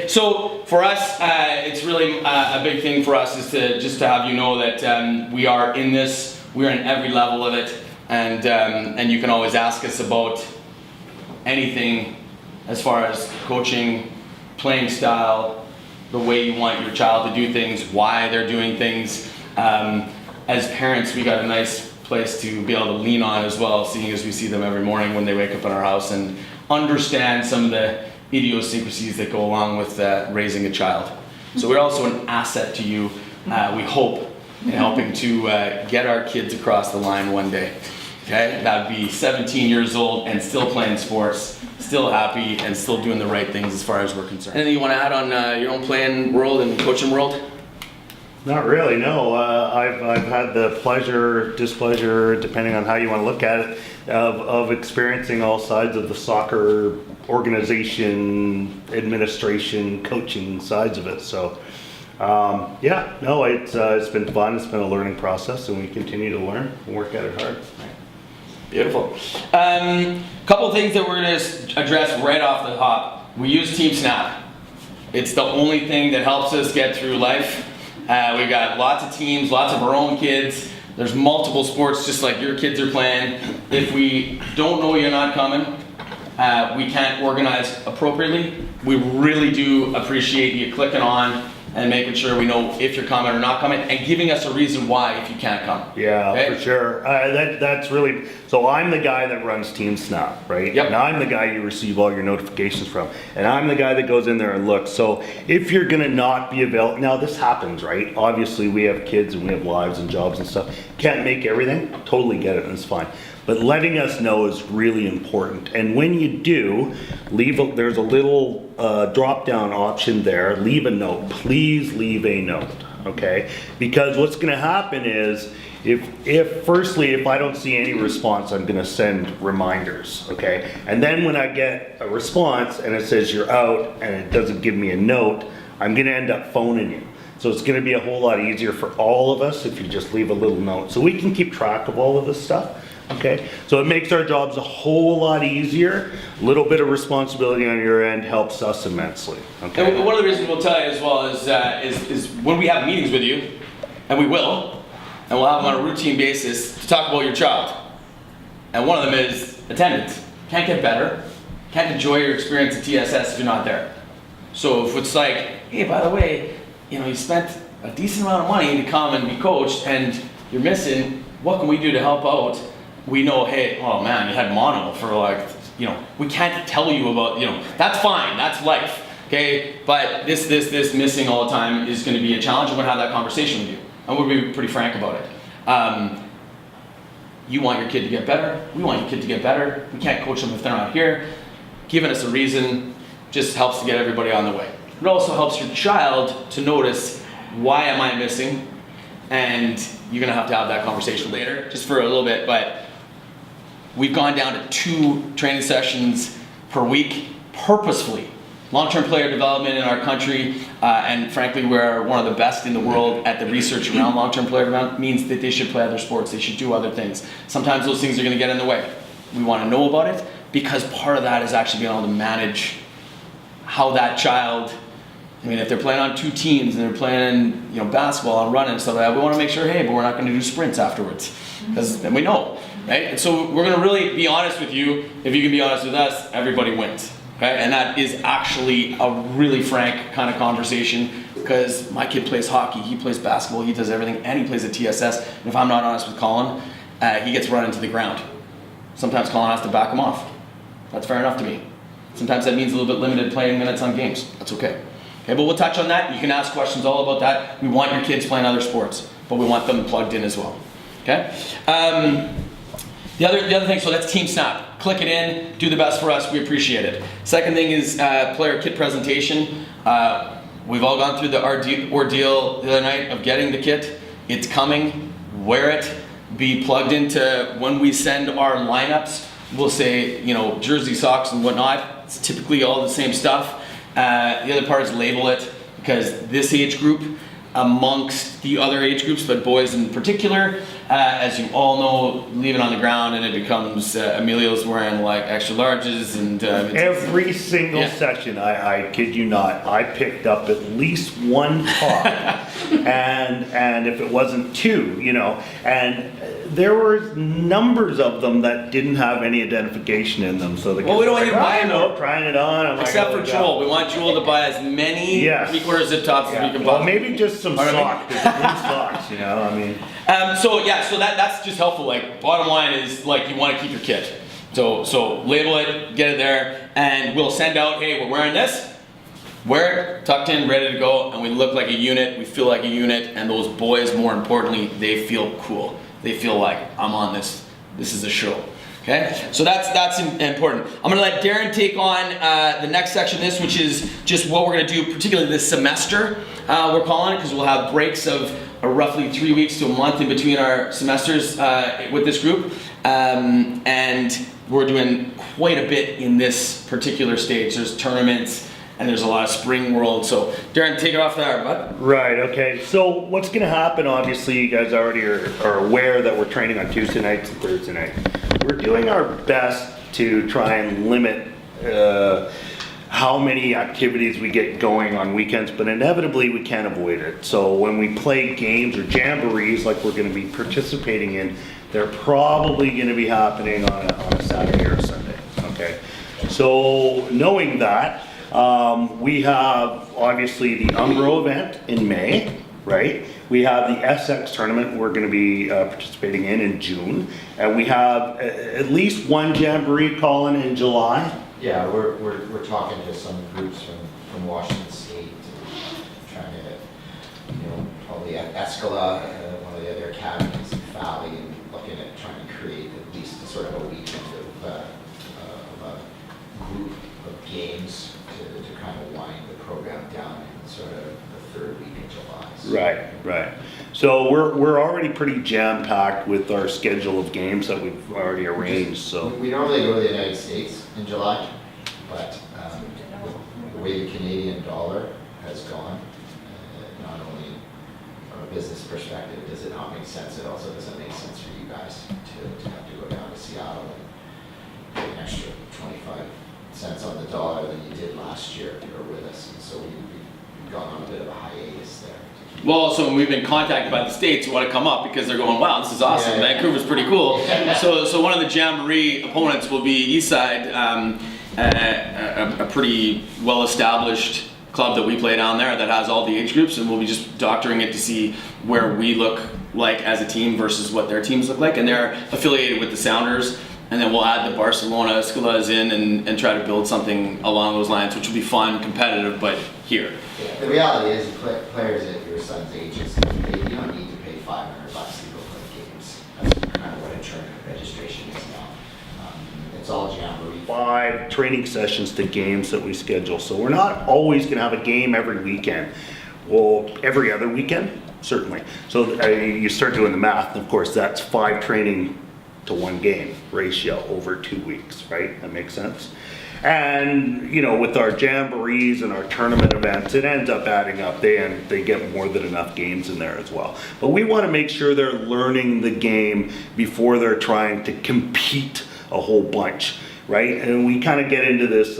So for us, it's really a big thing for us is to have you know that we are in this, we're in every level of it, and you can always ask us about anything as far as coaching, playing style, the way you want your child to do things, why they're doing things. As parents, we got a nice place to be able to lean on as well, seeing as we see them every morning when they wake up in our house and understand some of the idiosyncrasies that go along with raising a child. So we're also an asset to you, we hope, in helping to get our kids across the line one day. Okay, that would be 17 years old and still playing sports, still happy, and still doing the right things as far as we're concerned. Anything you want to add on your own playing world and coaching world? Not really, no. I've had the pleasure, displeasure, depending on how you want to look at it, of experiencing all sides of the soccer organization, administration, coaching sides of it. So, yeah, no, it's been fun. It's been a learning process, and we continue to learn and work at it hard. Beautiful. Couple of things that we're going to address right off the top. We use TeamSnap. It's the only thing that helps us get through life. We've got lots of teams, lots of our own kids. There's multiple sports just like your kids are playing. If we don't know you're not coming, we can't organize appropriately. We really do appreciate you clicking on and making sure we know if you're coming or not coming, and giving us a reason why if you can't come. Yeah, okay? For sure. That's really, so I'm the guy that runs TeamSnap, right? Yep. And I'm the guy you receive all your notifications from. And I'm the guy that goes in there and looks. So if you're gonna not be available, now this happens, right? Obviously we have kids and we have lives and jobs and stuff. Can't make everything, totally get it, and it's fine. But letting us know is really important. And when you do, there's a little drop-down option there. Leave a note. Please leave a note, okay? Because what's going to happen is, firstly, if I don't see any response, I'm going to send reminders, okay? And then when I get a response and it says you're out and it doesn't give me a note, I'm going to end up phoning you. So it's going to be a whole lot easier for all of us if you just leave a little note. So we can keep track of all of this stuff. Okay, so it makes our jobs a whole lot easier. A little bit of responsibility on your end helps us immensely. Okay. And one of the reasons we'll tell you as well is when we have meetings with you, and we will, and we'll have them on a routine basis to talk about your child. And one of them is attendance. Can't get better. Can't enjoy your experience at TSS if you're not there. So if it's like, hey, by the way, you spent a decent amount of money to come and be coached, and you're missing. What can we do to help out? We know, hey, oh man, you had mono for we can't tell you about, that's fine, that's life, okay? But this missing all the time is gonna be a challenge. I'm gonna have that conversation with you. And we'll be pretty frank about it. You want your kid to get better, we want your kid to get better. We can't coach them if they're not here. Giving us a reason just helps to get everybody on the way. It also helps your child to notice, why am I missing? And you're gonna have that conversation later, just for a little bit, but we've gone down to 2 training sessions per week, purposefully. Long-term player development in our country, and frankly, we're one of the best in the world at the research around long-term player development, means that they should play other sports, they should do other things. Sometimes those things are gonna get in the way. We wanna know about it, because part of that is actually being able to manage how that child, if they're playing on 2 teams and they're playing, basketball and running and stuff like that, we want to make sure, hey, but we're not going to do sprints afterwards, because then we know, right? And so we're going to really be honest with you. If you can be honest with us, everybody wins, okay? And that is actually a really frank kind of conversation, because my kid plays hockey, he plays basketball, he does everything, and he plays at TSS. And if I'm not honest with Colin, he gets run into the ground. Sometimes Colin has to back him off. That's fair enough to me. Sometimes that means a little bit limited playing minutes on games. That's okay. Okay, but we'll touch on that. You can ask questions all about that. We want your kids playing other sports, but we want them plugged in as well. Okay? The other thing, so that's TeamSnap. Click it in, do the best for us, we appreciate it. Second thing is player kit presentation. We've all gone through the ordeal the other night of getting the kit. It's coming, wear it, be plugged into when we send our lineups. We'll say, jersey, socks, and whatnot. It's typically all the same stuff. The other part is label it, because this age group, amongst the other age groups, but boys in particular. As you all know, leave it on the ground and it becomes Emilio's wearing like extra larges and Every single Yeah. session, I kid you not, I picked up at least one top, and if it wasn't two, you know, and there were numbers of them that didn't have any identification in them. So the Well, we don't want you to buy them. them. Trying it on. I'm like, except oh, for God. Joel. We want Joel to buy as many Yes. 3/4 zip tops as we Yeah. can Well, possibly. maybe just some Pardon me? socks, just socks, you know. I mean, So that's just helpful. Like bottom line is like you want to keep your kit. So label it, get it there, and we'll send out. Hey, we're wearing this. Wear it, tucked in, ready to go, and we look like a unit. We feel like a unit, and those boys, more importantly, they feel cool. They feel like I'm on this. This is a show. Okay, so that's important. I'm gonna let Darren take on the next section of this, which is just what we're gonna do, particularly this semester. We're calling it because we'll have breaks of roughly 3 weeks to a month in between our semesters with this group, and we're doing quite a bit in this particular stage. There's tournaments and there's a lot of spring world. So Darren, take it off there, bud. right, okay. So what's going to happen, obviously, you guys already are aware that we're training on Tuesday nights and Thursday night. We're doing our best to try and limit how many activities we get going on weekends, but inevitably we can't avoid it. So when we play games or jamborees like we're going to be participating in, they're probably going to be happening on a Saturday or a Sunday, okay? So knowing that, we have obviously the Umbro event in May, right? We have the SX tournament we're going to be participating in June, and we have at least one jamboree calling in July. Yeah, we're talking to some groups from Washington State, trying to, you know, probably Escala, one of the other academies in Valley, and looking at trying to create at least a sort of a weekend of a group of games to kind of wind the program down in sort of the third week in July. So Right. So we're already pretty jam-packed with our schedule of games that we've already arranged, so. We normally go to the United States in July, but the way the Canadian dollar has gone, not only from a business perspective, does it not make sense, it also doesn't make sense for you guys to have to go down to Seattle and pay an extra 25 cents on the dollar than you did last year if you were with us. And so we've gone on a bit of a hiatus there. Well, so we've been contacted by the states who want to come up because they're going, wow, this is awesome. Yeah. Vancouver's pretty cool. So one of the Jamboree opponents will be Eastside, a pretty well-established club that we play down there that has all the age groups, and we'll be just doctoring it to see where we look like as a team versus what their teams look like. And they're affiliated with the Sounders, and then we'll add the Barcelona Escalas in and try to build something along those lines, which will be fun, competitive, but here. Yeah, the reality is, players at your son's ages, you don't need to pay $500 to go play games. That's kind of what a tournament registration is now. It's all jamboree. 5 training sessions to games that we schedule. So we're not always going to have a game every weekend. Well, every other weekend, certainly. So you start doing the math, and of course that's 5 training to 1 game ratio over 2 weeks, right? That makes sense. And you know, with our jamborees and our tournament events, it ends up adding up. They get more than enough games in there as well. But we want to make sure they're learning the game before they're trying to compete a whole bunch, right? And we kind of get into this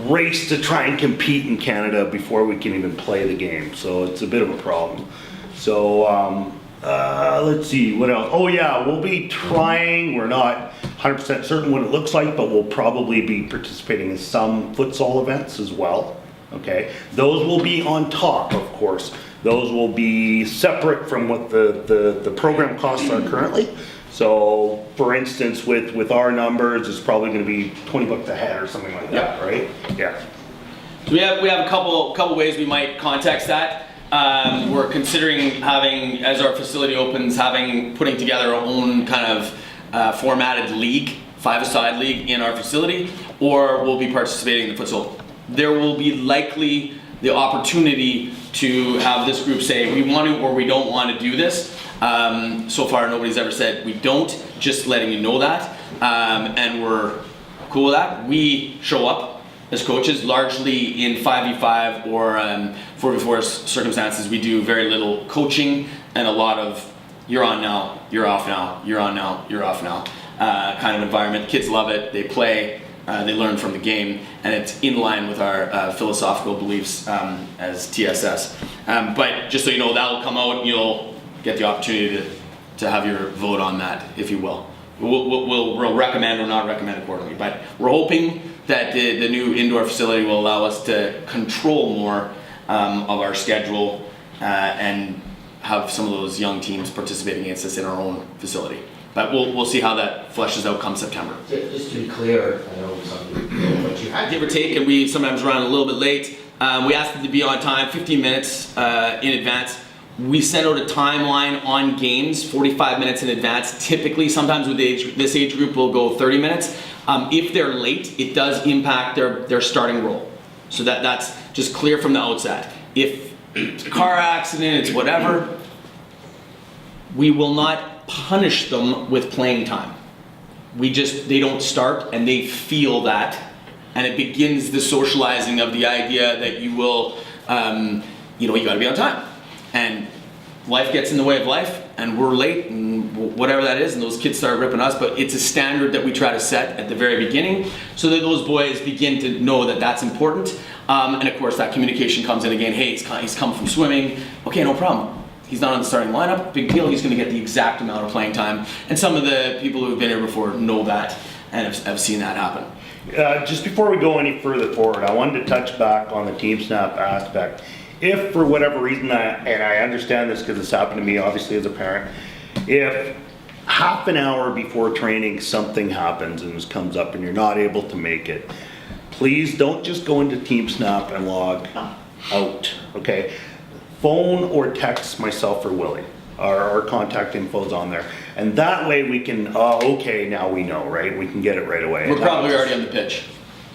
race to try and compete in Canada before we can even play the game. So it's a bit of a problem. So let's see, what else? Oh yeah, we'll be trying, we're not 100% certain what it looks like, but we'll probably be participating in some futsal events as well, okay? Those will be on top, of course. Those will be separate from what the program costs are currently. So, for instance, with our numbers, it's probably gonna be $20 a head or something like that, right? Yeah. So we have a couple ways we might context that. We're considering having, as our facility opens, putting together our own kind of formatted league, 5-a-side league in our facility, or we'll be participating in the futsal. There will be likely the opportunity to have this group say we want to or we don't want to do this. So far nobody's ever said we don't, just letting you know that, and we're cool with that. We show up as coaches, largely in 5v5 or 4v4 circumstances. We do very little coaching and a lot of you're on now, you're off now, you're on now, you're off now kind of environment. Kids love it, they play, they learn from the game, and it's in line with our philosophical beliefs as TSS. But just so you know, that will come out and you'll get the opportunity to have your vote on that, if you will. We'll recommend or not recommend accordingly, but we're hoping that the new indoor facility will allow us to control more of our schedule and have some of those young teams participating against us in our own facility. But we'll see how that fleshes out come September. Just to be clear, I know what you had. Give or take, and we sometimes run a little bit late. We asked them to be on time, 15 minutes in advance. We send out a timeline on games 45 minutes in advance. Typically, sometimes with this age group, we'll go 30 minutes. If they're late, it does impact their starting role. So that's just clear from the outset. If it's a car accident, it's whatever, we will not punish them with playing time. They don't start and they feel that, and it begins the socializing of the idea that you will, you gotta be on time. And life gets in the way of life, and we're late, and whatever that is, and those kids start ripping us, but it's a standard that we try to set at the very beginning so that those boys begin to know that that's important. And of course, that communication comes in again, hey, he's come from swimming, okay, no problem. He's not on the starting lineup, big deal, he's gonna get the exact amount of playing time. And some of the people who have been here before know that and have seen that happen. Just before we go any further forward, I wanted to touch back on the team snap aspect. If for whatever reason, and I understand this because it's happened to me obviously as a parent, if half an hour before training something happens and this comes up and you're not able to make it, please don't just go into team snap and log out, okay? Phone or text myself or Willie. Our contact info's on there. And that way we can, okay, now we know, right? We can get it right away. We're probably already on the pitch.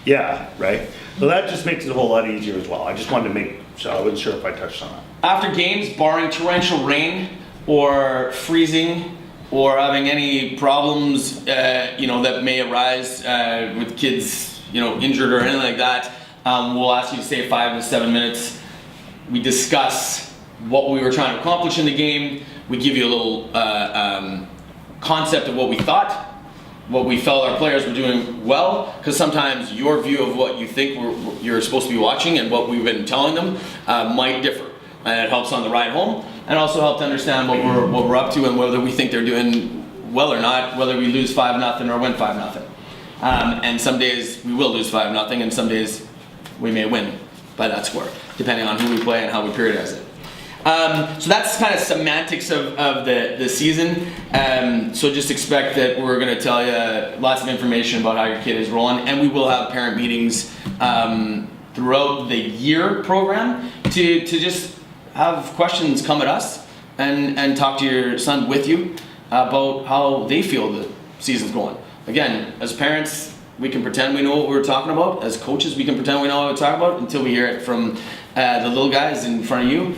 Yeah, right? So that just makes it a whole lot easier as well. I just wanted to make, so I wasn't sure if I touched on that. After games, barring torrential rain or freezing or having any problems, that may arise with kids, injured or anything like that, we'll ask you to stay 5 to 7 minutes. We discuss what we were trying to accomplish in the game. We give you a little concept of what we thought, what we felt our players were doing well, because sometimes your view of what you think you're supposed to be watching and what we've been telling them might differ. And it helps on the ride home, and also help to understand what we're up to and whether we think they're doing well or not, whether we lose 5-0 or win 5-0. And some days we will lose 5-0, and some days we may win by that score, depending on who we play and how we periodize it. So that's kind of semantics of the season. So just expect that we're going to tell you lots of information about how your kid is rolling, and we will have parent meetings throughout the year program to just have questions come at us and talk to your son with you about how they feel the season's going. Again, as parents, we can pretend we know what we're talking about. As coaches, we can pretend we know what we're talking about until we hear it from the little guys in front of you.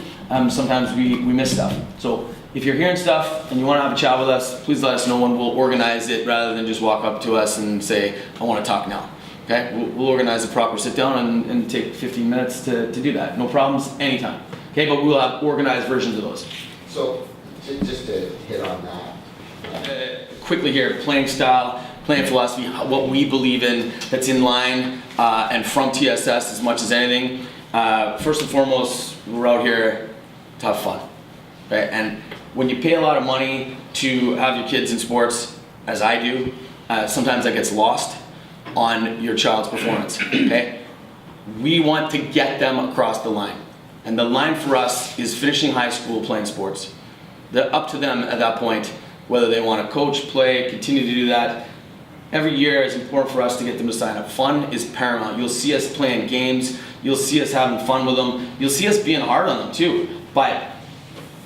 Sometimes we miss stuff. So if you're hearing stuff and you want to have a chat with us, please let us know, and we'll organize it rather than just walk up to us and say, I want to talk now. Okay? We'll organize a proper sit down and take 15 minutes to do that. No problems, anytime. Okay, but we'll have organized versions of those. So just to hit on that. Quickly here, playing style, playing philosophy, what we believe in that's in line and from TSS as much as anything. First and foremost, we're out here to have fun, right? And when you pay a lot of money to have your kids in sports, as I do, sometimes that gets lost on your child's performance, okay? We want to get them across the line. And the line for us is finishing high school playing sports. They're up to them at that point, whether they want to coach, play, continue to do that. Every year it's important for us to get them to sign up. Fun is paramount. You'll see us playing games. You'll see us having fun with them. You'll see us being hard on them too. But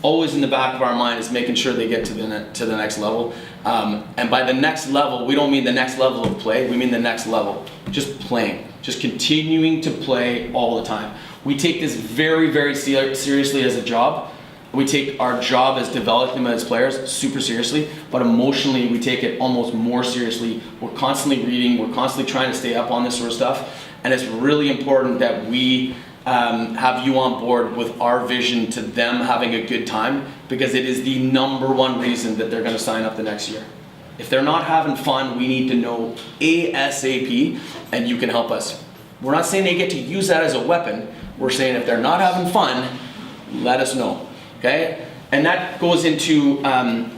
always in the back of our mind is making sure they get to the next level. And by the next level, we don't mean the next level of play. We mean the next level. Just playing. Just continuing to play all the time. We take this very, very seriously as a job. We take our job as developing them as players super seriously, but emotionally we take it almost more seriously. We're constantly reading, we're constantly trying to stay up on this sort of stuff, and it's really important that we have you on board with our vision to them having a good time, because it is the number one reason that they're going to sign up the next year. If they're not having fun, we need to know ASAP, and you can help us. We're not saying they get to use that as a weapon. We're saying if they're not having fun, let us know. Okay, and that goes into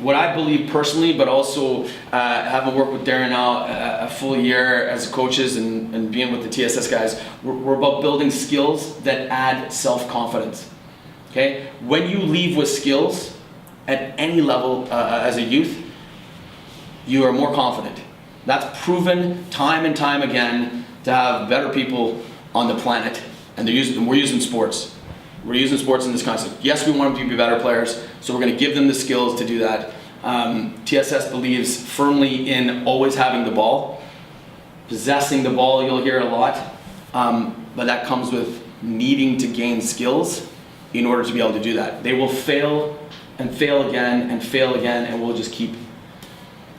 what I believe personally, but also having worked with Darren now a full year as coaches and being with the TSS guys, we're about building skills that add self-confidence. Okay, when you leave with skills at any level as a youth, you are more confident. That's proven time and time again to have better people on the planet, and we're using sports. We're using sports in this concept. Yes, we want them to be better players, so we're going to give them the skills to do that. TSS believes firmly in always having the ball. Possessing the ball, you'll hear a lot, but that comes with needing to gain skills in order to be able to do that. They will fail and fail again and fail again, and we'll just keep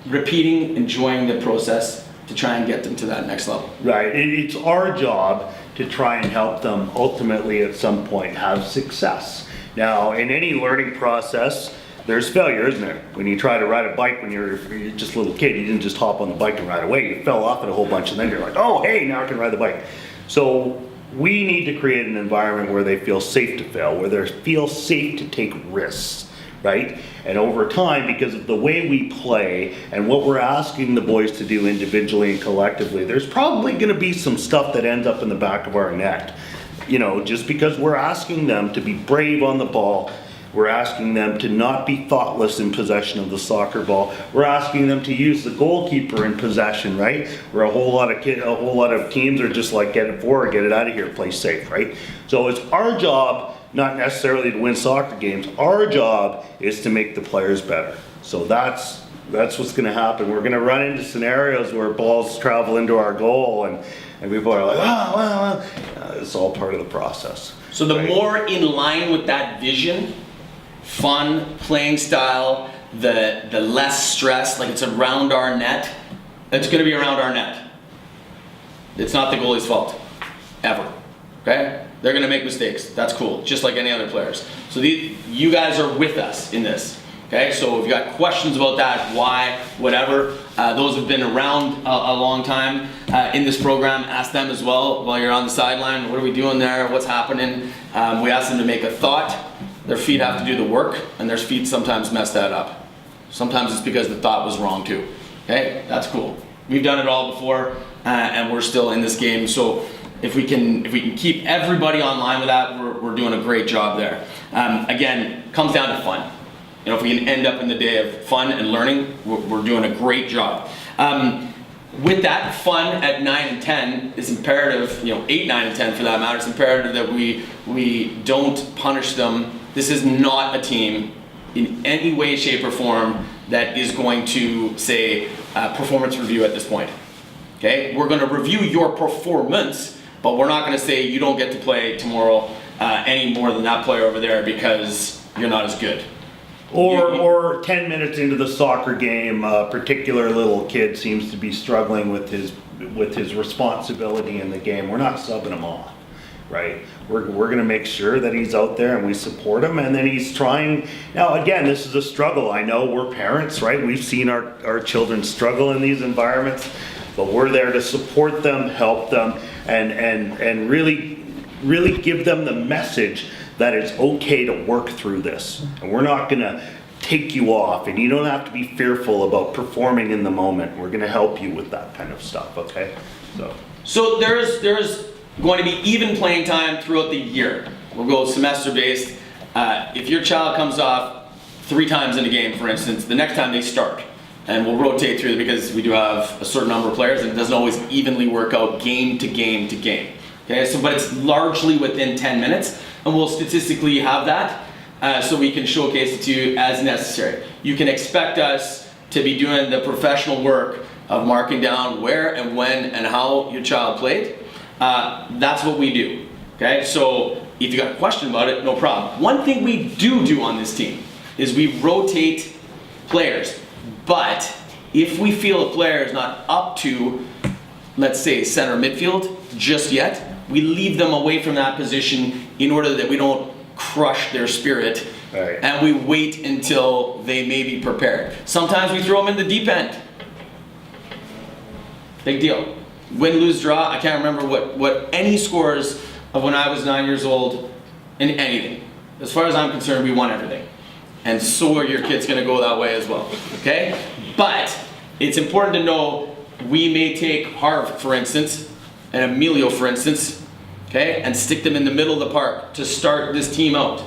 repeating, enjoying the process to try and get them to that next level. Right, it's our job to try and help them ultimately at some point have success. Now, in any learning process, there's failure, isn't there? When you try to ride a bike when you're just a little kid, you didn't just hop on the bike and ride away. You fell off it a whole bunch, and then you're like, oh, hey, now I can ride the bike. So we need to create an environment where they feel safe to fail, where they feel safe to take risks. Right? And over time, because of the way we play and what we're asking the boys to do individually and collectively, there's probably going to be some stuff that ends up in the back of our net. You know, just because we're asking them to be brave on the ball, we're asking them to not be thoughtless in possession of the soccer ball. We're asking them to use the goalkeeper in possession, right? Where a whole lot of teams are just like, get it forward, get it out of here, play safe, right? So it's our job, not necessarily to win soccer games. Our job is to make the players better. So that's what's going to happen. We're going to run into scenarios where balls travel into our goal, and people are like, well, it's all part of the process. So the more in line with that vision, fun, playing style, the less stress, like it's around our net, it's going to be around our net. It's not the goalie's fault, ever, okay? They're going to make mistakes. That's cool, just like any other players. So you guys are with us in this, okay? So if you got questions about that, why, whatever, those have been around a long time in this program, ask them as well while you're on the sideline. What are we doing there? What's happening? We ask them to make a thought. Their feet have to do the work, and their feet sometimes mess that up. Sometimes it's because the thought was wrong too, okay? That's cool. We've done it all before, and we're still in this game. So if we can keep everybody online with that, we're doing a great job there. Again, comes down to fun. You know, if we can end up in the day of fun and learning, we're doing a great job. With that, fun at 9 and 10 is imperative, 8, 9, and 10 for that matter, it's imperative that we don't punish them. This is not a team in any way, shape, or form that is going to say performance review at this point. Okay, we're going to review your performance, but we're not going to say you don't get to play tomorrow any more than that player over there because you're not as good. Or 10 minutes into the soccer game, a particular little kid seems to be struggling with his responsibility in the game. We're not subbing him off, right? We're going to make sure that he's out there and we support him, and then he's trying. Now, again, this is a struggle. I know we're parents, right? We've seen our children struggle in these environments, but we're there to support them, help them, and really give them the message that it's okay to work through this. And we're not going to take you off, and you don't have to be fearful about performing in the moment. We're going to help you with that kind of stuff, okay? So there's going to be even playing time throughout the year. We'll go semester based. If your child comes off 3 times in a game, for instance, the next time they start, and we'll rotate through because we do have a certain number of players, and it doesn't always evenly work out game to game to game. Okay, so but it's largely within 10 minutes, and we'll statistically have that so we can showcase it to you as necessary. You can expect us to be doing the professional work of marking down where and when and how your child played. That's what we do. Okay, so if you got a question about it, no problem. One thing we do on this team is we rotate players. But if we feel a player is not up to, let's say, center midfield just yet, we leave them away from that position in order that we don't crush their spirit. Right. And we wait until they may be prepared. Sometimes we throw them in the deep end. Big deal. Win, lose, draw. I can't remember what any scores of when I was 9 years old in anything. As far as I'm concerned, we won everything. And so are your kids going to go that way as well. Okay? But it's important to know we may take Harv, for instance, and Emilio, for instance, okay, and stick them in the middle of the park to start this team out.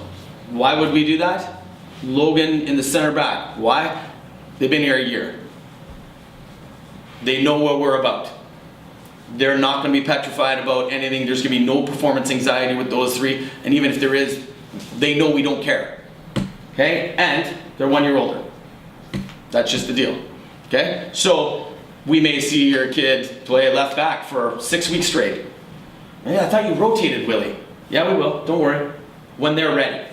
Why would we do that? Logan in the center back. Why? They've been here a year. They know what we're about. They're not going to be petrified about anything. There's going to be no performance anxiety with those three. And even if there is, they know we don't care. Okay? And they're 1 year older. That's just the deal. Okay? So we may see your kid play left back for 6 weeks straight. Yeah, I thought you rotated, Willie. Yeah, we will. Don't worry. When they're ready.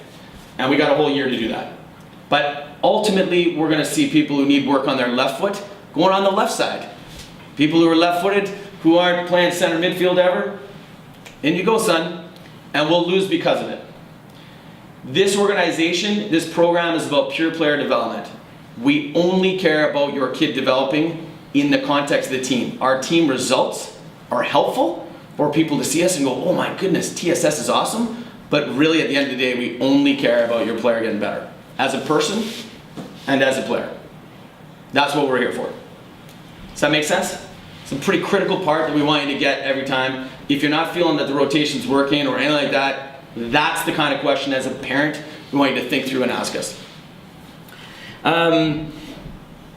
And we got a whole year to do that. But ultimately, we're going to see people who need work on their left foot going on the left side. People who are left-footed, who aren't playing center midfield ever, in you go, son. And we'll lose because of it. This organization, this program is about pure player development. We only care about your kid developing in the context of the team. Our team results are helpful for people to see us and go, oh my goodness, TSS is awesome. But really at the end of the day, we only care about your player getting better. As a person and as a player. That's what we're here for. Does that make sense? It's a pretty critical part that we want you to get every time. If you're not feeling that the rotation's working or anything like that, that's the kind of question as a parent we want you to think through and ask us.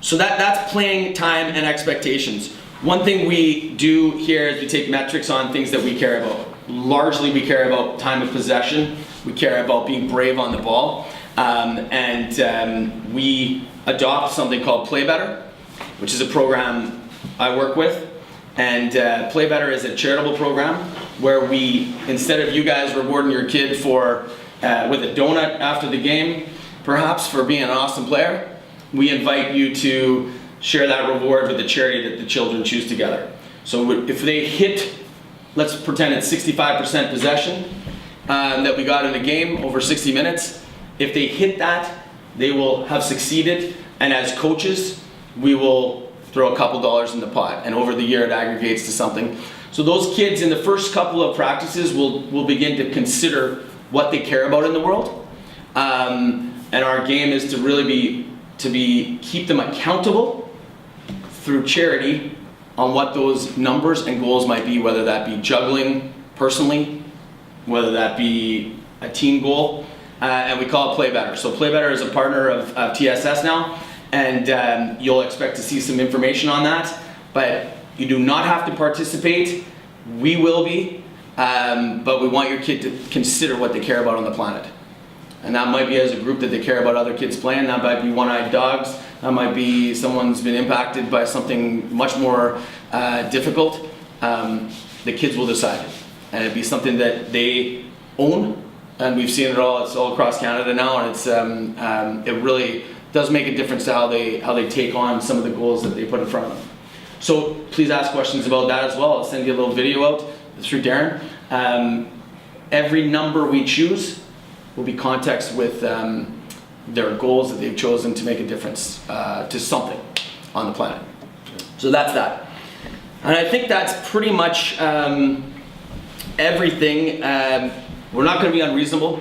So that's playing time and expectations. One thing we do here is we take metrics on things that we care about. Largely we care about time of possession. We care about being brave on the ball. We adopt something called Play Better, which is a program I work with. And Play Better is a charitable program where we, instead of you guys rewarding your kid for with a donut after the game, perhaps for being an awesome player, we invite you to share that reward with the charity that the children choose together. So if they hit, let's pretend it's 65% possession that we got in the game over 60 minutes. If they hit that, they will have succeeded. And as coaches, we will throw a couple dollars in the pot. And over the year, it aggregates to something. So those kids in the first couple of practices will begin to consider what they care about in the world. And our game is to really keep them accountable through charity on what those numbers and goals might be, whether that be juggling personally, whether that be a team goal, and we call it Play Better. So Play Better is a partner of TSS now, and you'll expect to see some information on that, but you do not have to participate. We will be, but we want your kid to consider what they care about on the planet. And that might be as a group that they care about other kids playing. That might be one-eyed dogs. That might be someone's been impacted by something much more difficult. The kids will decide. And it'd be something that they own. And we've seen it all. It's all across Canada now. And it's it really does make a difference to how they take on some of the goals that they put in front of them. So please ask questions about that as well. I'll send you a little video out through Darren. Every number we choose will be context with their goals that they've chosen to make a difference to something on the planet. So that's that. And I think that's pretty much everything. We're not going to be unreasonable.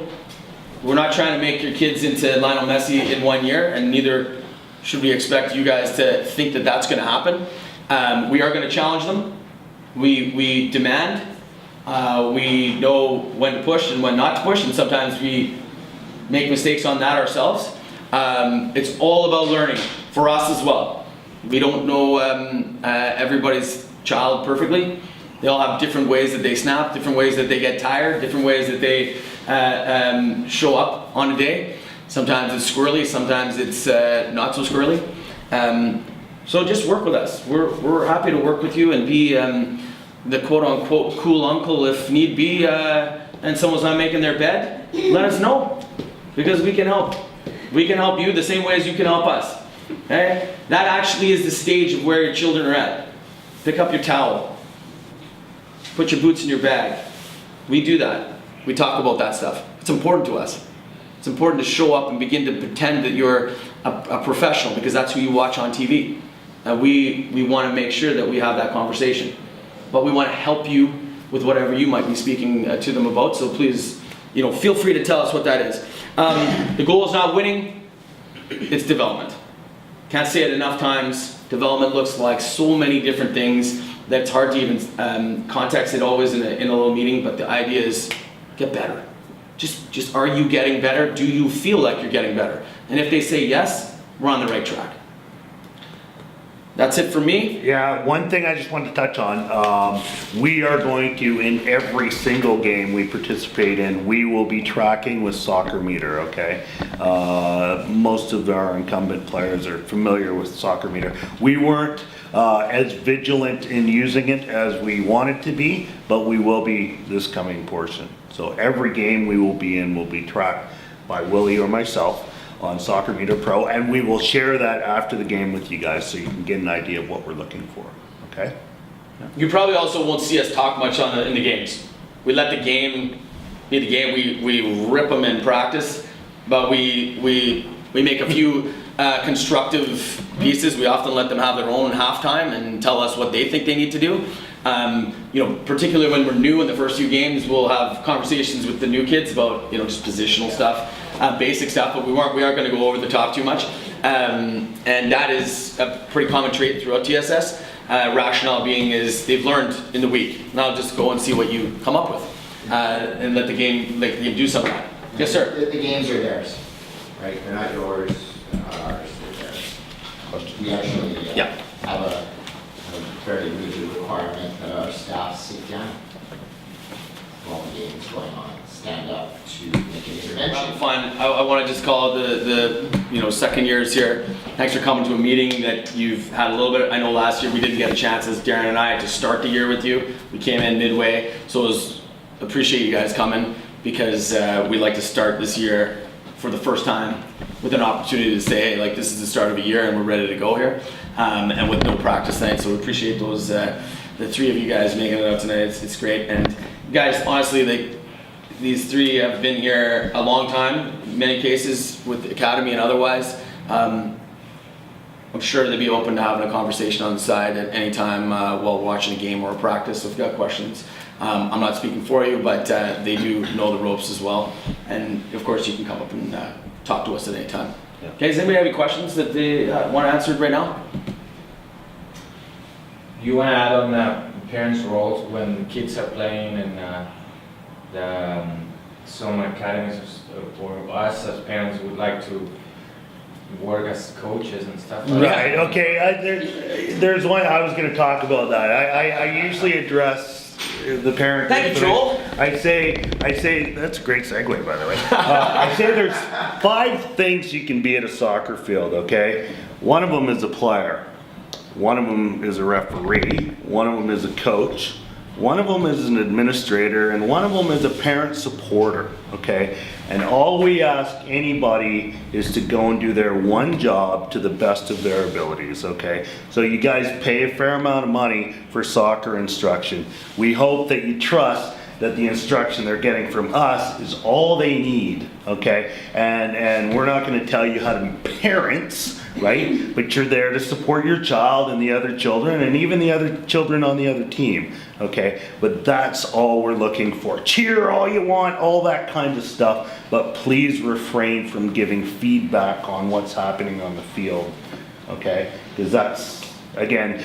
We're not trying to make your kids into Lionel Messi in 1 year, and neither should we expect you guys to think that that's going to happen. We are going to challenge them. We demand. We know when to push and when not to push, and sometimes we make mistakes on that ourselves. It's all about learning for us as well. We don't know everybody's child perfectly. They all have different ways that they snap, different ways that they get tired, different ways that they show up on a day. Sometimes it's squirrely, sometimes it's not so squirrely. So just work with us. We're happy to work with you and be the quote-unquote cool uncle if need be and someone's not making their bed, let us know, because we can help. We can help you the same way as you can help us. Okay? That actually is the stage of where your children are at. Pick up your towel. Put your boots in your bag. We do that. We talk about that stuff. It's important to us. It's important to show up and begin to pretend that you're a professional, because that's who you watch on TV. And we want to make sure that we have that conversation. But we want to help you with whatever you might be speaking to them about. So please, feel free to tell us what that is. The goal is not winning, it's development. Can't say it enough times. Development looks like so many different things that it's hard to even context it always in a little meeting, but the idea is get better. Just are you getting better? Do you feel like you're getting better? And if they say yes, we're on the right track. That's it for me. Yeah, one thing I just wanted to touch on, we are going to, in every single game we participate in, we will be tracking with Soccer Meter, okay? Most of our incumbent players are familiar with Soccer Meter. We weren't as vigilant in using it as we wanted to be, but we will be this coming portion. So every game we will be in will be tracked by Willie or myself on Soccer Meter Pro, and we will share that after the game with you guys so you can get an idea of what we're looking for, okay? You probably also won't see us talk much in the games. We let the game be the game. We rip them in practice, but we make a few constructive pieces. We often let them have their own halftime and tell us what they think they need to do. Particularly when we're new in the first few games, we'll have conversations with the new kids about just positional stuff. Basic stuff, but we aren't going to go over the top too much. And that is a pretty common trait throughout TSS. Rationale being is they've learned in the week. Now just go and see what you come up with, and let the game do some of that. Yes, sir. The games are theirs, right? They're not yours, they're not ours, they're theirs. We actually have a fairly rigid requirement that our staff sit down while the game is going on, stand up to make an intervention. Fine. I want to just call the second years here. Thanks for coming to a meeting that you've had a little bit. I know last year we didn't get a chance, as Darren and I, to start the year with you. We came in midway, so appreciate you guys coming, because we like to start this year for the first time with an opportunity to say, hey, this is the start of a year and we're ready to go here, and with no practice night. So we appreciate those the three of you guys making it out tonight. It's great. And guys, honestly, these three have been here a long time, in many cases with the academy and otherwise. I'm sure they'd be open to having a conversation on the side at any time while watching a game or a practice. So if you've got questions, I'm not speaking for you, but they do know the ropes as well. And of course, you can come up and talk to us at any time. Yeah. Okay, does anybody have any questions that they want answered right now? You want to add on the parents' roles when kids are playing, and some academies or us as parents would like to work as coaches and stuff like that? Right, okay, there's one, I was gonna talk about that. I usually address the parent. Thank you, Joel. I say, that's a great segue, by the way. I say there's 5 things you can be at a soccer field, okay? One of them is a player. One of them is a referee. One of them is a coach. One of them is an administrator, and one of them is a parent supporter, okay? And all we ask anybody is to go and do their one job to the best of their abilities, okay? So you guys pay a fair amount of money for soccer instruction. We hope that you trust that the instruction they're getting from us is all they need, okay? And we're not gonna tell you how to be parents, right? But you're there to support your child and the other children, and even the other children on the other team, okay? But that's all we're looking for. Cheer all you want, all that kind of stuff, but please refrain from giving feedback on what's happening on the field, okay? Because that's, again,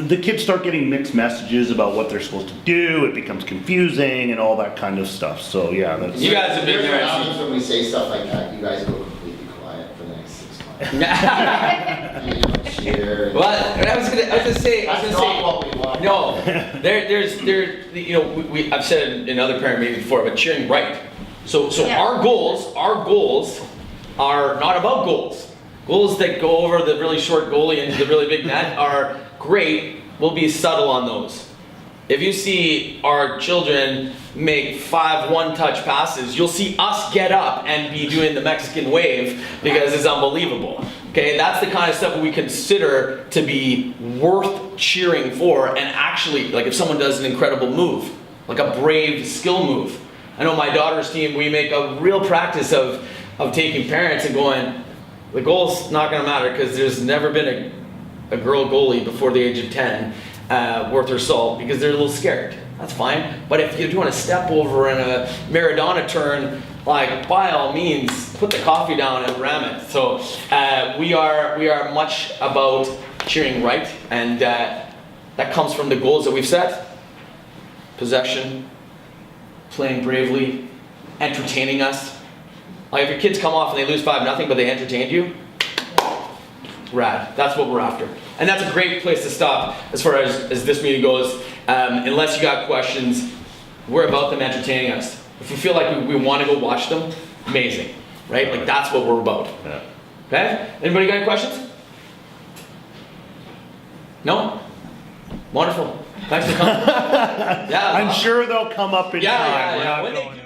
the kids start getting mixed messages about what they're supposed to do, it becomes confusing and all that kind of stuff. So yeah, that's... You guys have been Here's there. what happens when we say stuff like that, you guys go completely quiet for the next 6 months. You don't cheer. Well, I was gonna say. That's not what we want. No, I've said it in other parent meetings before, but cheering right. So Yeah. our goals are not about goals. Goals that go over the really short goalie into the really big net are great. We'll be subtle on those. if you see our children make 5 one-touch passes, you'll see us get up and be doing the Mexican wave because it's unbelievable. Okay, that's the kind of stuff we consider to be worth cheering for, and actually, like if someone does an incredible move, like a brave skill move. I know my daughter's team, we make a real practice of taking parents and going, the goal's not gonna matter because there's never been a girl goalie before the age of 10 worth her salt because they're a little scared. That's fine. But if you're doing a step over and a Maradona turn, like by all means, put the coffee down and ram it. So we are much about cheering right, and that comes from the goals that we've set: possession, playing bravely, entertaining us. Like if your kids come off and they lose 5-0, but they entertained you, rad. That's what we're after. And that's a great place to stop as far as this meeting goes. Unless you got questions, we're about them entertaining us. If you feel like we want to go watch them, amazing, right? Like that's what we're about. Yeah. Okay? Anybody got any questions? No? Wonderful. Thanks for coming. Yeah. I'm sure they'll come up in Yeah, time. yeah, We're yeah. not When going- they